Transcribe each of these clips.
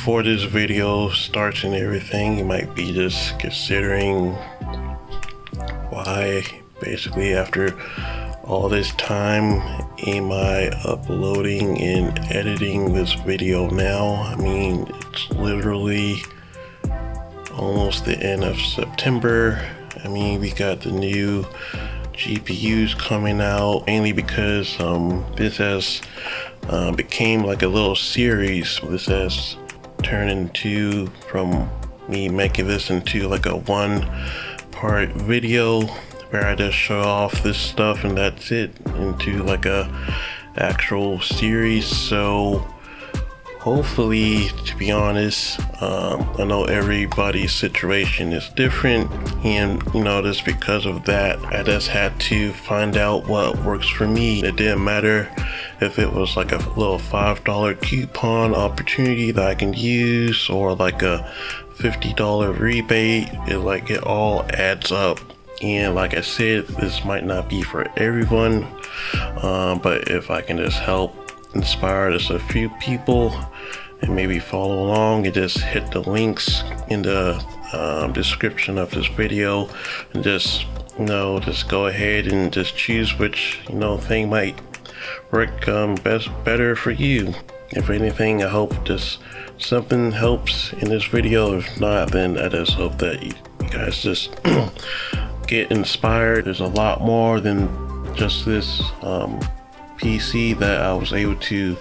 before this video starts and everything, you might be just considering why basically after all this time am I uploading and editing this video now. I mean, it's literally almost the end of September. I mean, we got the new GPUs coming out, mainly because this has became like a little series. This has turned into, from me making this into like a one-part video where I just show off this stuff and that's it, into like a actual series. So hopefully, to be honest, I know everybody's situation is different, and just because of that, I just had to find out what works for me. It didn't matter if it was like a little $5 coupon opportunity that I can use, or like a $50 rebate. It all adds up. And like I said, this might not be for everyone, but if I can just help inspire just a few people and maybe follow along, and just hit the links in the description of this video, and just go ahead and just choose which thing might work better for you. If anything, I hope just something helps in this video. If not, then I just hope that you guys just get inspired. There's a lot more than just this PC that I was able to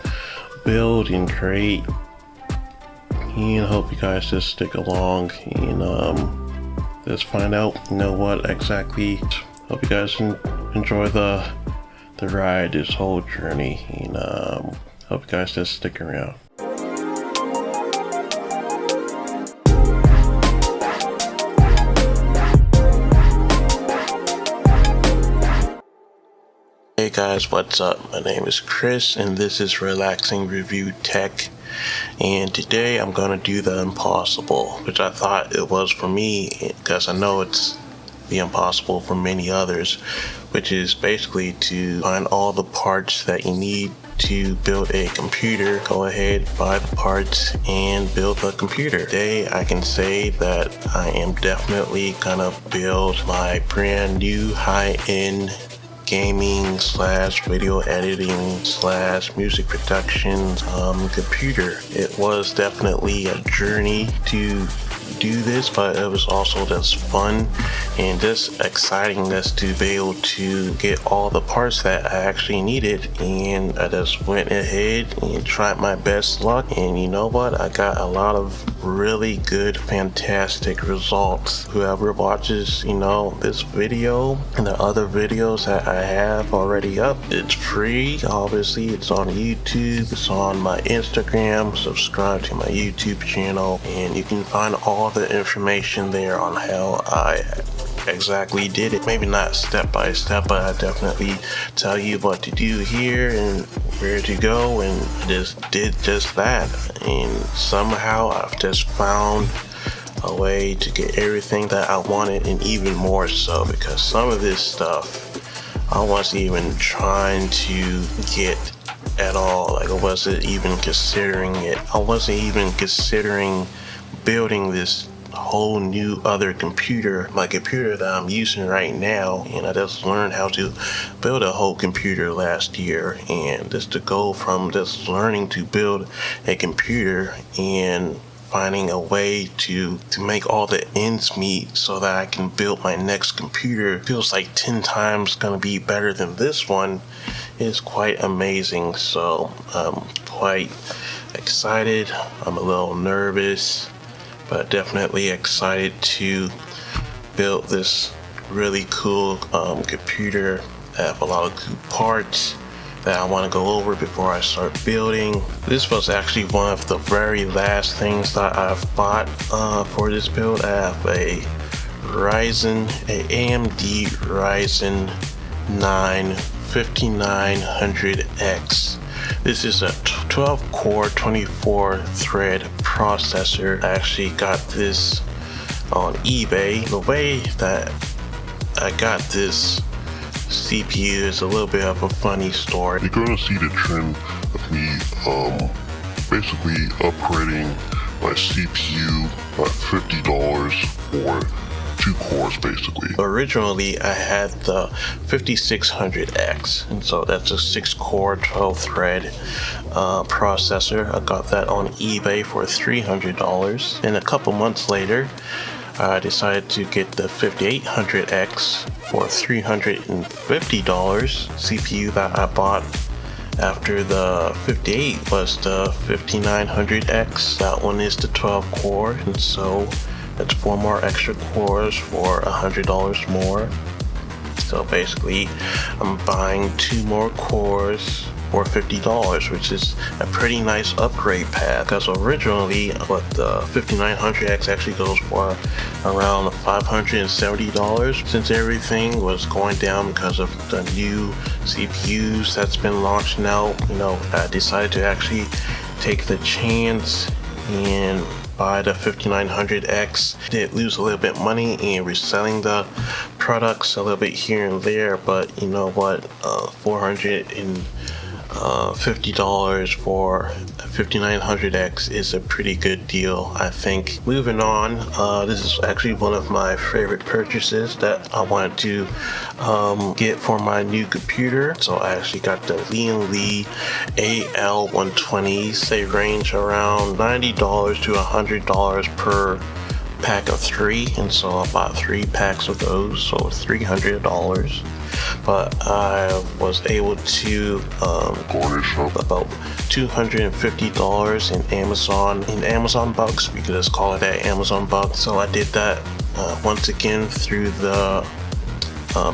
build and create, and I hope you guys just stick along and just find out what exactly. Hope you guys enjoy the ride, this whole journey, and hope you guys just stick around. Hey guys, what's up? My name is Chris and this is Relaxing Review Tech, and today I'm gonna do the impossible, which I thought it was for me because I know it's the impossible for many others, which is basically to find all the parts that you need to build a computer. Go ahead, buy the parts and build the computer. Today I can say that I am definitely gonna build my brand new high-end gaming / video editing / music production computer. It was definitely a journey to do this, but it was also just fun and just exciting just to be able to get all the parts that I actually needed. And I just went ahead and tried my best luck, and you know what, I got a lot of really good, fantastic results. Whoever watches this video and the other videos that I have already up, it's free. Obviously, it's on YouTube, it's on my Instagram. Subscribe to my YouTube channel and you can find all the information there on how I exactly did it. Maybe not step by step, but I definitely tell you what to do here and where to go, and I just did just that. And somehow I've just found a way to get everything that I wanted, and even more so, because some of this stuff I wasn't even trying to get at all. Like, I wasn't even considering it. I wasn't even considering building this whole new other computer, my computer that I'm using right now. And I just learned how to build a whole computer last year, and just to go from just learning to build a computer and finding a way to make all the ends meet so that I can build my next computer feels like 10 times gonna be better than this one is quite amazing. So I'm quite excited. I'm a little nervous, but definitely excited to build this really cool computer. I have a lot of good parts that I want to go over before I start building. This was actually one of the very last things that I've bought for this build. I have a AMD Ryzen 9 5900X. This is a 12 core 24 thread processor. I actually got this on eBay. The way that I got this CPU is a little bit of a funny story. You're gonna see the trend of me basically upgrading my CPU at $50 for 2 cores basically. Originally, I had the 5600X, and so that's a 6-core, 12-thread processor. I got that on eBay for $300. And a couple months later, I decided to get the 5800X for $350. CPU that I bought after the 58 was the 5900X. That one is the 12-core, and so that's 4 more extra cores for $100 more. So basically, I'm buying 2 more cores for $50, which is a pretty nice upgrade path, because originally what the 5900X actually goes for around $570. Since everything was going down because of the new CPUs that's been launching out, I decided to actually take the chance and buy the 5900X. Did lose a little bit money in reselling the products a little bit here and there, but you know what, $450 for a 5900X is a pretty good deal, I think. Moving on, this is actually one of my favorite purchases that I wanted to get for my new computer. So I actually got the Lee AL120s. They range around $90 to $100 per pack of 3, and so I bought 3 packs of those, so $300. But I was able to garnish up about $250 in Amazon bucks. We could just call it that, Amazon bucks. So I did that once again through the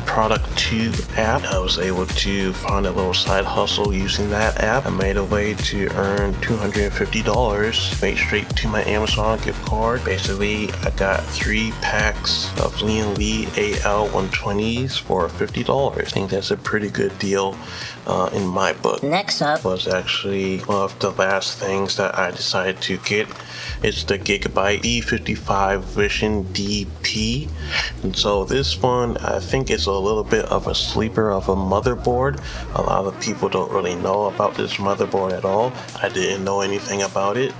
Product Tube app. I was able to find a little side hustle using that app. I made a way to earn $250 straight to my Amazon gift card. Basically, I got 3 packs of Lee AL120s for $50. I think that's a pretty good deal in my book. Next up was actually one of the last things that I decided to get. It's the Gigabyte B55 Vision DP. And so this one, I think, is a little bit of a sleeper of a motherboard. A lot of people don't really know about this motherboard at all. I didn't know anything about it.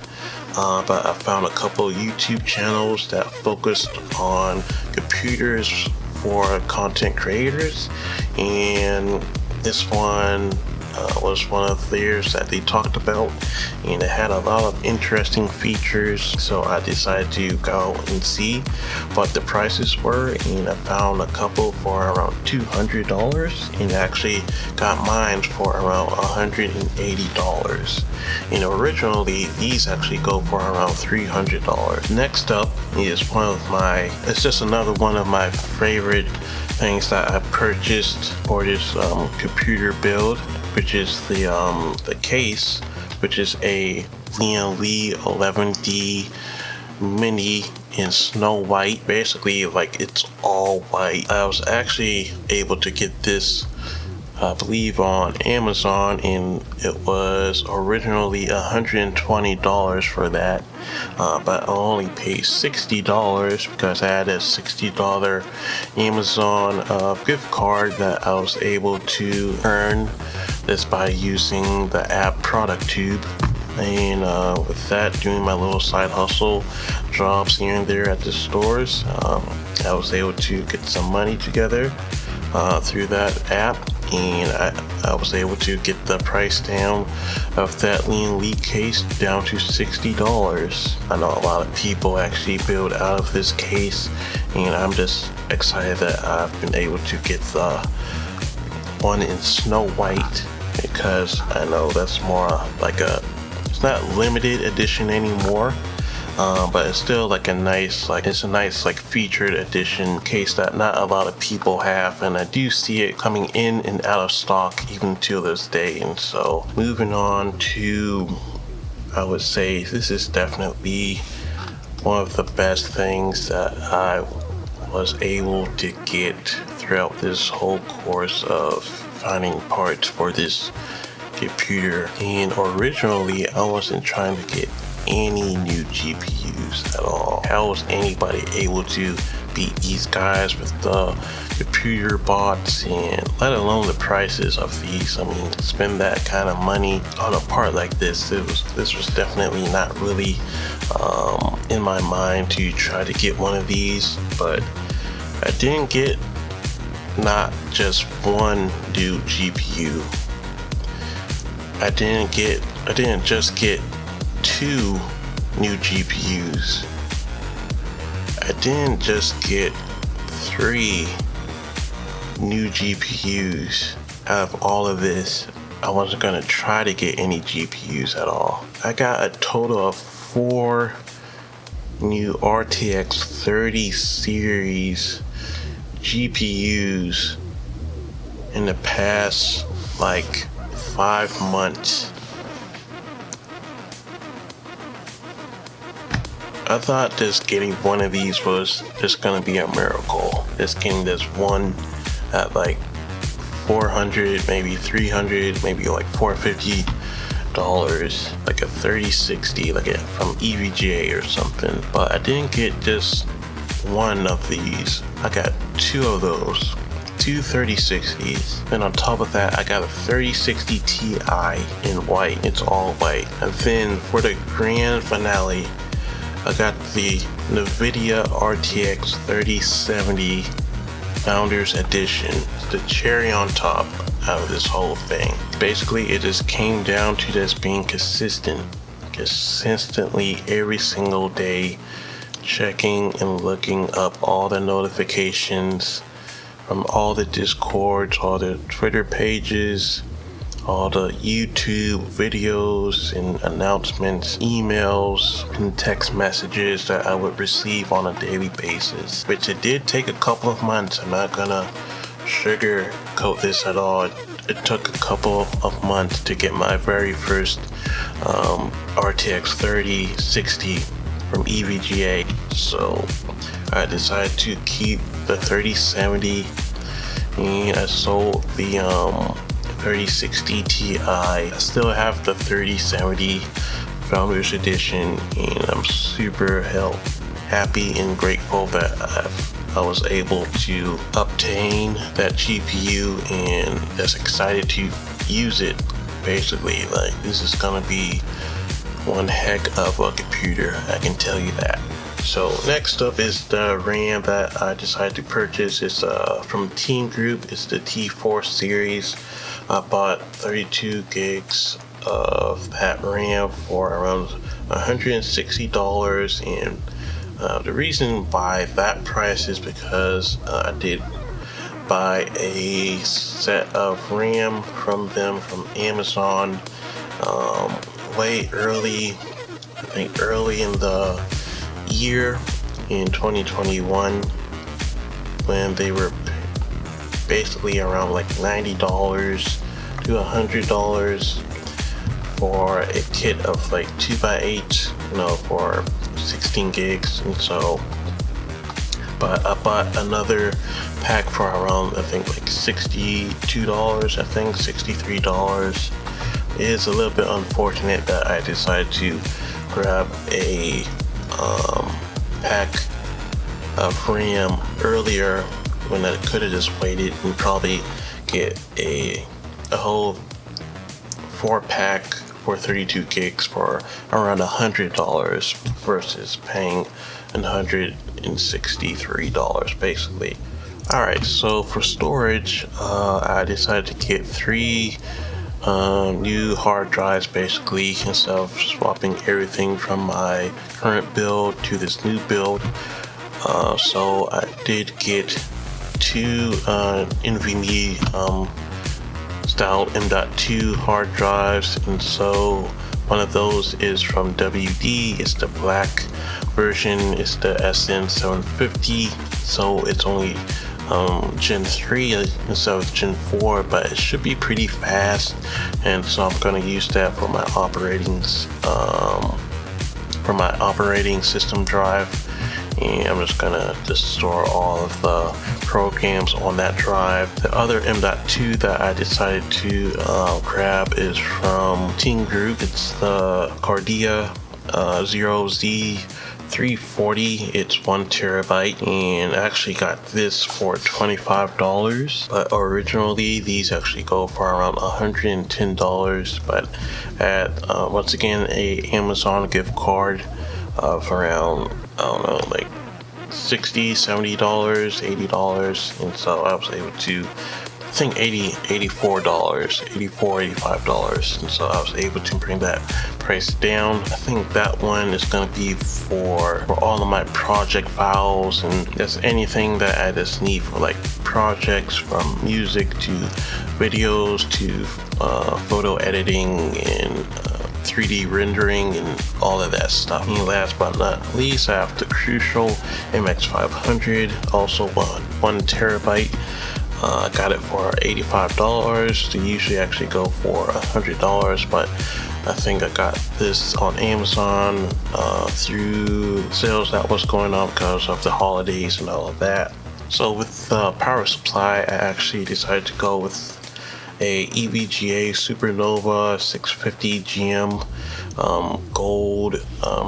But I found a couple YouTube channels that focused on computers for content creators, and this one was one of theirs that they talked about, and it had a lot of interesting features. So I decided to go and see what the prices were, and I found a couple for around $200, and actually got mine for around $180. And originally these actually go for around $300. Next up is it's just another one of my favorite things that I purchased for this computer build, which is the case, which is a Lee 11D Mini in Snow White. Basically, like, it's all white. I was actually able to get this, I believe, on Amazon, and it was originally $120 for that, but I only paid $60 because I had a $60 Amazon gift card that I was able to earn this by using the app Product Tube. And with that, doing my little side hustle jobs here and there at the stores, I was able to get some money together through that app, and I was able to get the price down of that Lee case down to $60. I know a lot of people actually build out of this case, and I'm just excited that I've been able to get the one in Snow White, because I know that's more like it's not limited edition anymore, but it's still like it's a nice featured edition case that not a lot of people have, and I do see it coming in and out of stock even to this day. And so moving on to, I would say this is definitely one of the best things that I was able to get throughout this whole course of finding parts for this computer. And originally I wasn't trying to get any new GPUs at all. How was anybody able to beat these guys with the computer bots, and let alone the prices of these. I mean, to spend that kind of money on a part like this, this was definitely not really in my mind to try to get one of these. But I didn't get not just one new GPU. I didn't just get 2 new GPUs. I didn't just get 3 new GPUs. Out of all of this, I wasn't gonna try to get any GPUs at all. I got a total of 4 new RTX 30 series GPUs in the past like 5 months. I thought just getting one of these was just gonna be a miracle. Just getting this one at like 400, maybe 300, maybe like $450, like a 3060, like from EVGA or something. But I didn't get just one of these. I got 2 of those. 2 3060s, and on top of that I got a 3060 Ti in white. It's all white. And then for the grand finale, I got the NVIDIA RTX 3070 Founders Edition. It's the cherry on top out of this whole thing. Basically, it just came down to just being consistently every single day, checking and looking up all the notifications from all the Discords, all the Twitter pages, all the YouTube videos and announcements, emails and text messages that I would receive on a daily basis, which it did take a couple of months. I'm not gonna sugarcoat this at all. It took a couple of months to get my very first RTX 3060 from EVGA. So I decided to keep the 3070, and I sold the 3060 Ti. I still have the 3070 Founders Edition, and I'm super happy and grateful that I was able to obtain that GPU, and just excited to use it. Basically, like, this is gonna be one heck of a computer, I can tell you that. So next up is the RAM that I decided to purchase. It's from Team Group. It's the T4 series. I bought 32 gigs of that RAM for around $160, and the reason why that price is because I did buy a set of RAM from them from Amazon way early, I think early in the year in 2021, when they were basically around like $90 to $100 for a kit of like 2x8, for 16 gigs. And so, but I bought another pack for around, I think like $62, I think $63. It is a little bit unfortunate that I decided to grab a pack of RAM earlier, when I could have just waited and probably get a whole 4-pack for 32 gigs for around $100 versus paying $163 basically. Alright, so for storage, I decided to get 3 new hard drives basically, instead of swapping everything from my current build to this new build. So I did get 2 NVMe style M.2 hard drives, and so one of those is from WD. It's the black version. It's the SN750, so it's only Gen 3 instead of Gen 4, but it should be pretty fast, and so I'm going to use that for my operating system drive, and I'm just gonna store all of the programs on that drive. The other M.2 that I decided to grab is from Team Group. It's the Cardia 0Z 340. It's 1 TB, and I actually got this for $25. But originally, these actually go for around $110. But at once again a Amazon gift card of around, I don't know, like $60, $70, $80, and so I was able to, I think $84, $85, and so I was able to bring that price down. I think that one is going to be for all of my project files and just anything that I just need for like projects, from music to videos to photo editing and 3D rendering and all of that stuff. And last but not least, I have the Crucial MX500, also 1 TB. I got it for $85. They usually actually go for $100, but I think I got this on Amazon through sales that was going on because of the holidays and all of that. So with the power supply, I actually decided to go with a EVGA Supernova 650 GM gold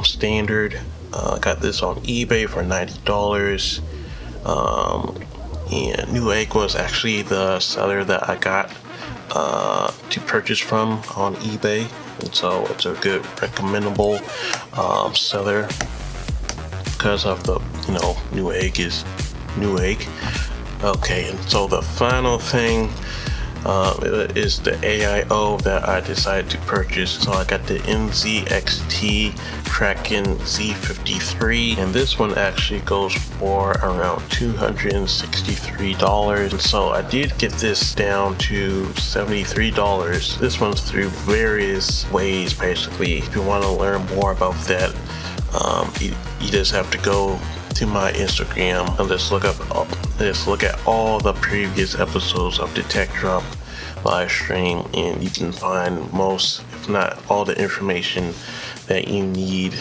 standard. I got this on eBay for $90. And Newegg was actually the seller that I got to purchase from on eBay, and so it's a good recommendable seller because of the, Newegg is Newegg. Okay, and so the final thing is the AIO that I decided to purchase. So I got the NZXT Kraken Z53, and this one actually goes for around $263. And so I did get this down to $73. This one's through various ways. Basically, if you want to learn more about that, you just have to go to my Instagram and let's look at all the previous episodes of the Tech Drop live stream, and you can find most, if not all, the information that you need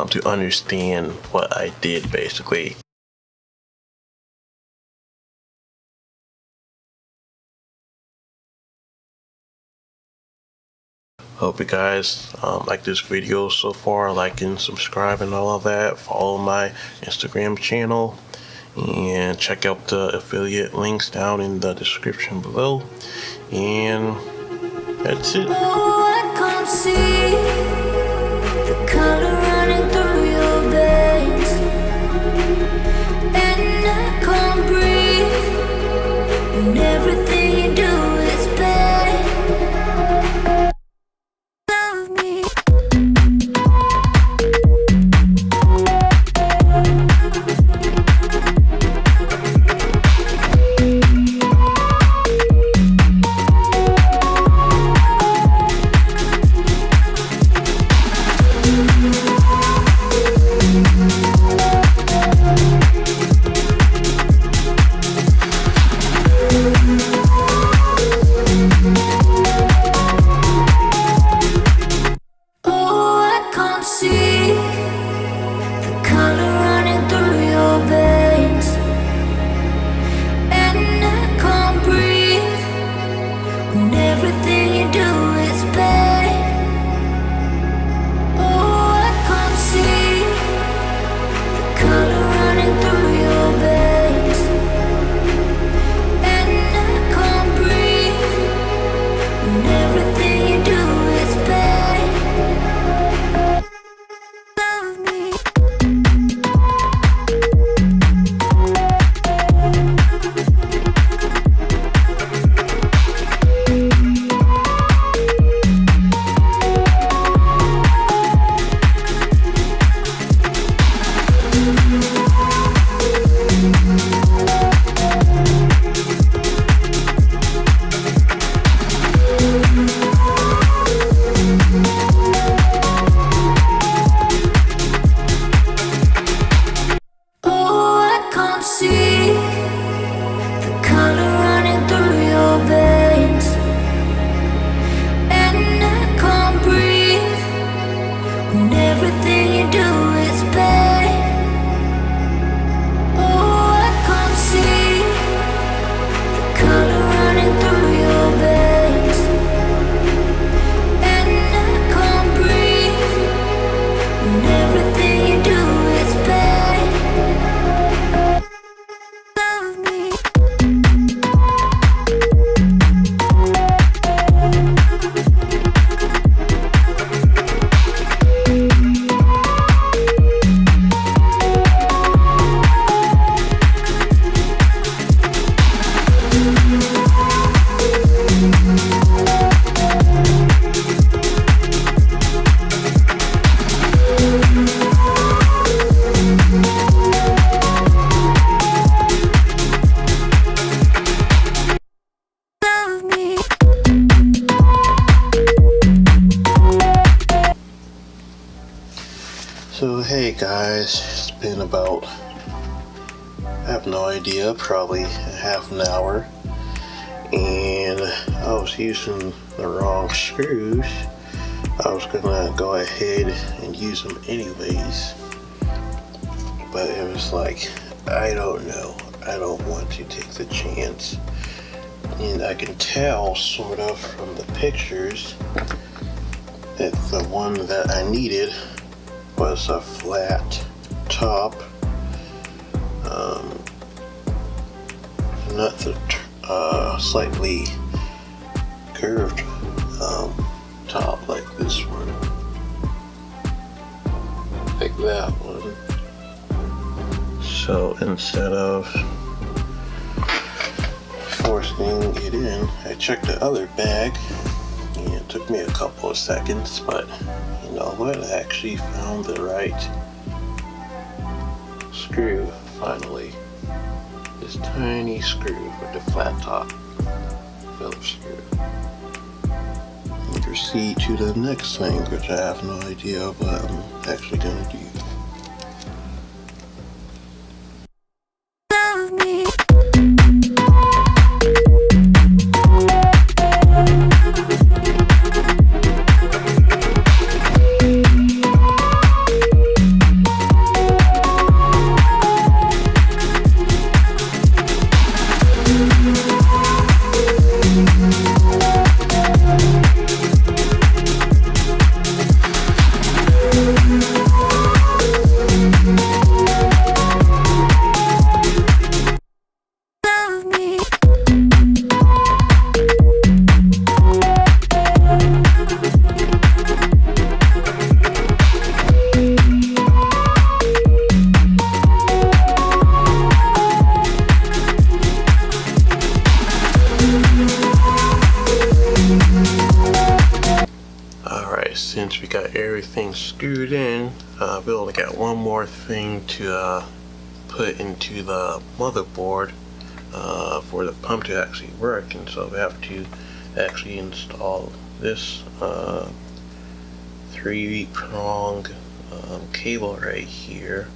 to understand what I did basically. Hope you guys like this video so far. Like and subscribe and all of that. Follow my Instagram channel and check out the affiliate links down in the description below. And that's it. Oh, I can't see the color running through your veins, and I can't breathe, and everything you do is pain. Love me. guys, it's been about, I have no idea, probably half an hour, and I was using the wrong screws. I was gonna go ahead and use them anyways, but it was like, I don't know, I don't want to take the chance. And I can tell sort of from the pictures that the one that I needed was a flat top, not the slightly curved top like this one, like that one. So instead of forcing it in, I checked the other bag, and it took me a couple of seconds, but you know what, I actually found the right screw finally. This tiny screw with the flat top, Phillips screw. And proceed to the next thing, which I have no idea what I'm actually gonna do. Since we got everything screwed in, we only got one more thing to put into the motherboard for the pump to actually work, and so we have to actually install this 3-prong cable right here,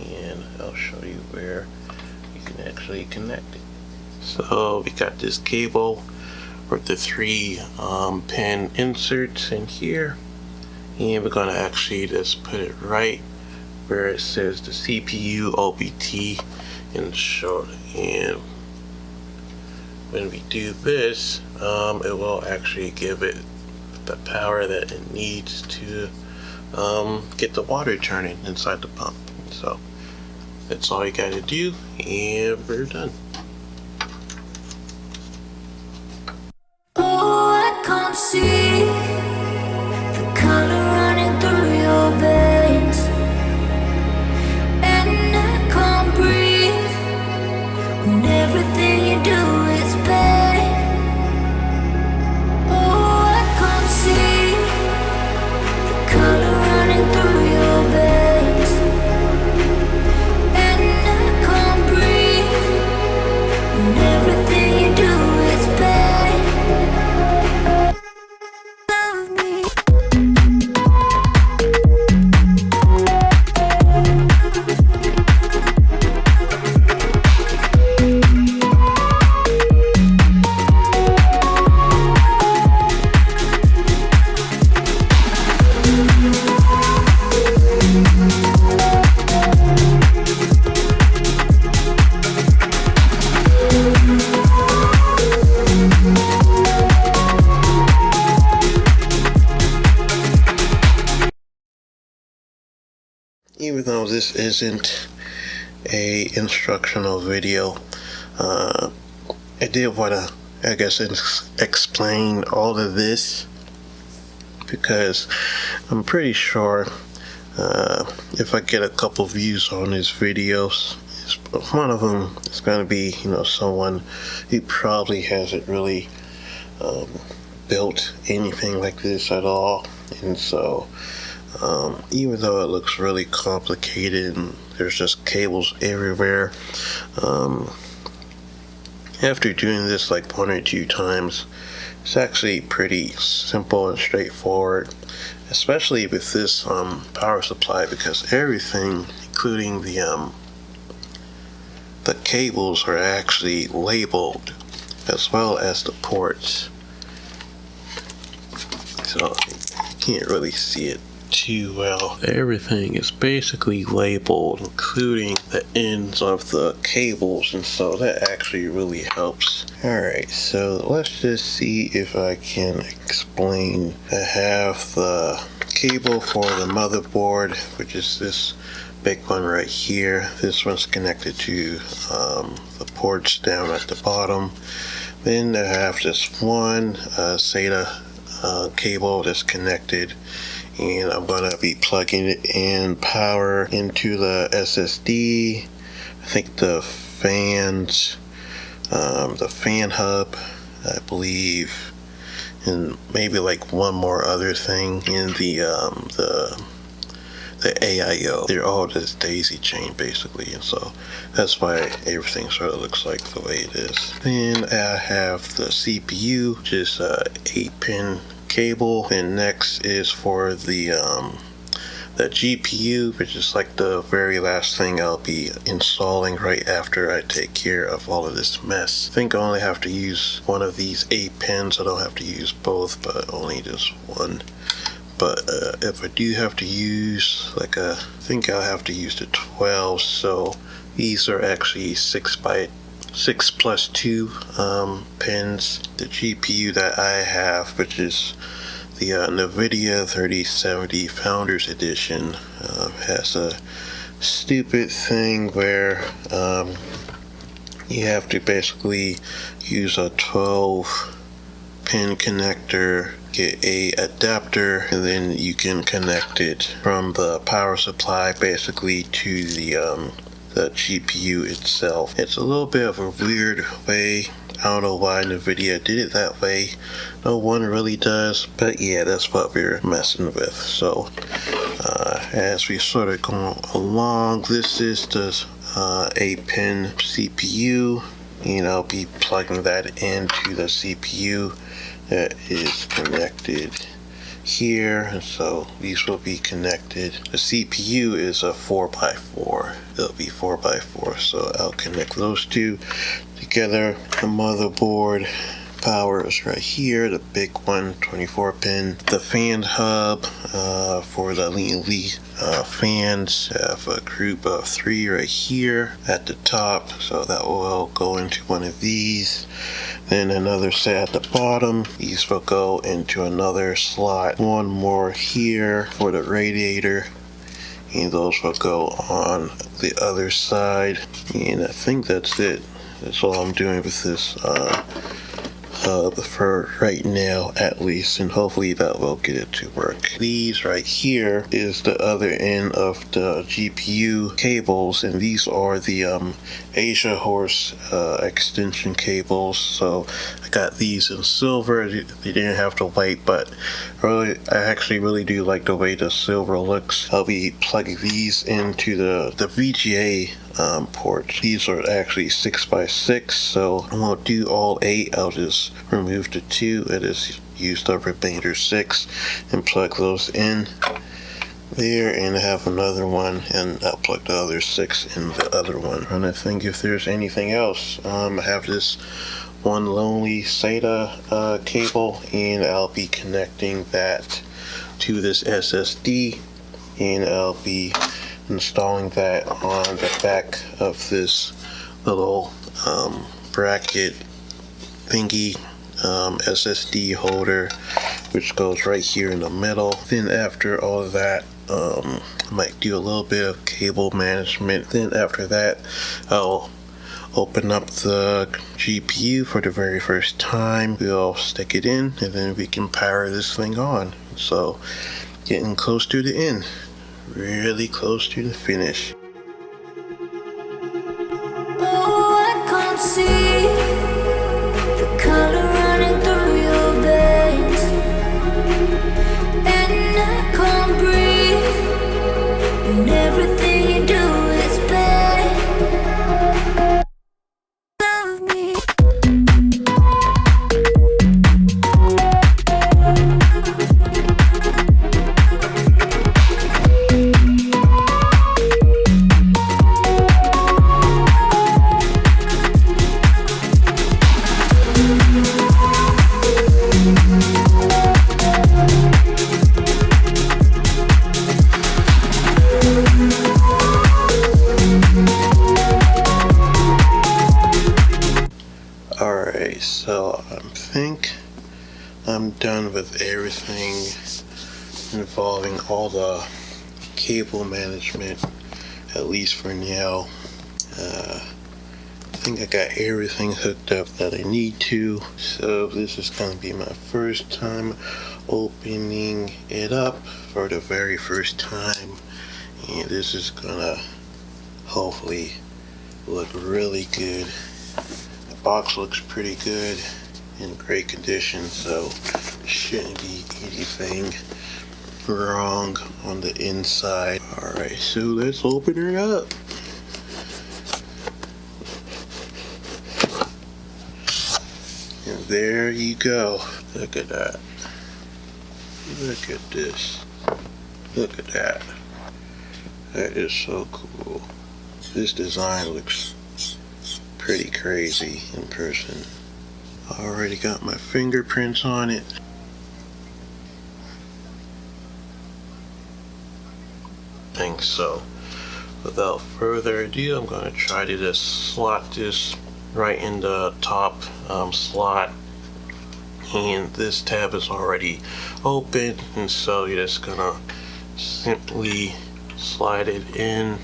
and I'll show you where you can actually connect it. So we got this cable with the 3 pin inserts in here, and we're gonna actually just put it right where it says the CPU OBT in short. And when we do this, it will actually give it the power that it needs to get the water turning inside the pump. So that's all you gotta do, and we're done. Can't see the color running through your veins, and I can't breathe when everything you do is pain. Oh, I can't see the color running through your veins, and I can't breathe when everything you do is pain. Even though this isn't a instructional video, I did want to, I guess, explain all of this, because I'm pretty sure if I get a couple views on this video, one of them is going to be, you know, someone who probably hasn't really built anything like this at all, and so even though it looks really complicated and there's just cables everywhere, after doing this like 1 or 2 times, it's actually pretty simple and straightforward. especially with this power supply, because everything, including the cables, are actually labeled, as well as the ports. So you can't really see it too well. Everything is basically labeled, including the ends of the cables, and so that actually really helps. Alright, so let's just see if I can explain. I have the cable for the motherboard, which is this big one right here. This one's connected to the ports down at the bottom. Then I have this one SATA cable that's connected, and I'm gonna be plugging it in power into the SSD. I think the fans, the fan hub, I believe, and maybe like one more other thing in the AIO. They're all just daisy chain basically, and so that's why everything sort of looks like the way it is. Then I have the CPU, which is 8-pin cable, and next is for the GPU, which is like the very last thing I'll be installing right after I take care of all of this mess. I think I only have to use one of these 8 pins. I don't have to use both, but only just one. But if I do have to use, like, I think I'll have to use the 12. So these are actually 6 plus 2 pins. The GPU that I have, which is the NVIDIA 3070 Founders Edition, has a stupid thing where you have to basically use a 12 pin connector, get a adapter, and then you can connect it from the power supply basically to the GPU itself. It's a little bit of a weird way. I don't know why NVIDIA did it that way. No one really does, but yeah, that's what we're messing with. So as we sort of go along, this is the 8-pin CPU, and I'll be plugging that into the CPU that is connected here, and so these will be connected. The CPU is a 4x4. It'll be 4x4, so I'll connect those two together. The motherboard power is right here, the big one, 24 pin. The fan hub for the Lean fans. I have a group of 3 right here at the top, so that will go into one of these. Then another set at the bottom. These will go into another slot. One more here for the radiator, and those will go on the other side. And I think that's it. That's all I'm doing with this hub for right now, at least, and hopefully that will get it to work. These right here is the other end of the GPU cables, and these are the Asia Horse extension cables. So I got these in silver. They didn't have to white, but really, I actually really do like the way the silver looks. I'll be plugging these into the VGA ports. These are actually 6x6, so I won't do all 8. I'll just remove the 2 and just use the remainder 6 and plug those in there, and I have another one, and I'll plug the other 6 in the other one. And I think if there's anything else, I have this one lonely SATA cable, and I'll be connecting that to this SSD, and I'll be installing that on the back of this little bracket thingy, SSD holder, which goes right here in the middle. Then after all of that, I might do a little bit of cable management. Then after that, I'll open up the GPU for the very first time. We'll stick it in, and then we can power this thing on. So getting close to the end. Really close to the finish. Oh, I can't see the color running through your veins, and I can't breathe, and everything you do is bad. Love me. think I'm done with everything involving all the cable management, at least for now. I think I got everything hooked up that I need to, so this is going to be my first time opening it up for the very first time, and this is gonna hopefully look really good. The box looks pretty good, in great condition, so shouldn't be anything wrong on the inside. Alright, so let's open her up. And there you go. Look at that. Look at this. Look at that. That is so cool. This design looks pretty crazy in person. I already got my fingerprints on it. So without further ado, I'm going to try to just slot this right in the top slot, and this tab is already open, and so you're just gonna simply slide it in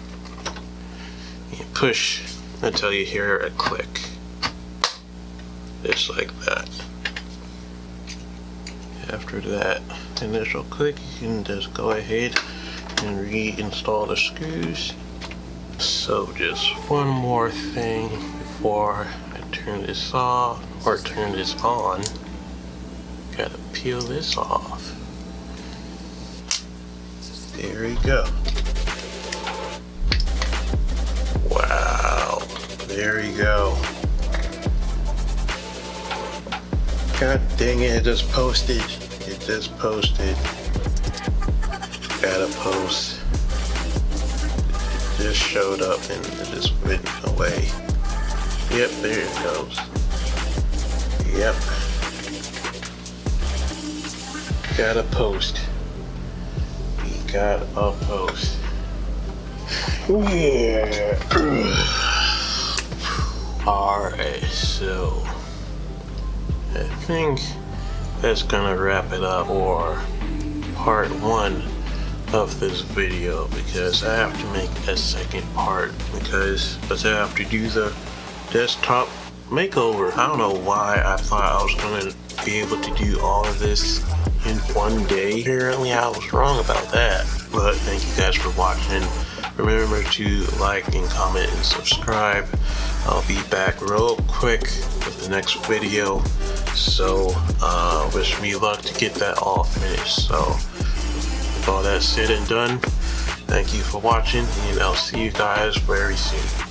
and push until you hear a click, just like that. After that initial click, you can just go ahead and reinstall the screws. So just one more thing before I turn this off or turn this on. Gotta peel this off. There we go. Wow, there you go. God dang it, it just posted. It just posted. Gotta post. It just showed up and it just went away. Yep, there it goes. Yep. Gotta post. We gotta post. Yeah. Alright, so I think that's gonna wrap it up for part 1 of this video, because I have to make a second part because I have to do the desktop makeover. I don't know why I thought I was gonna be able to do all of this in one day. Apparently I was wrong about that, but thank you guys for watching. Remember to like and comment and subscribe. I'll be back real quick with the next video, so wish me luck to get that all finished. So with all that said and done, thank you for watching, and I'll see you guys very soon.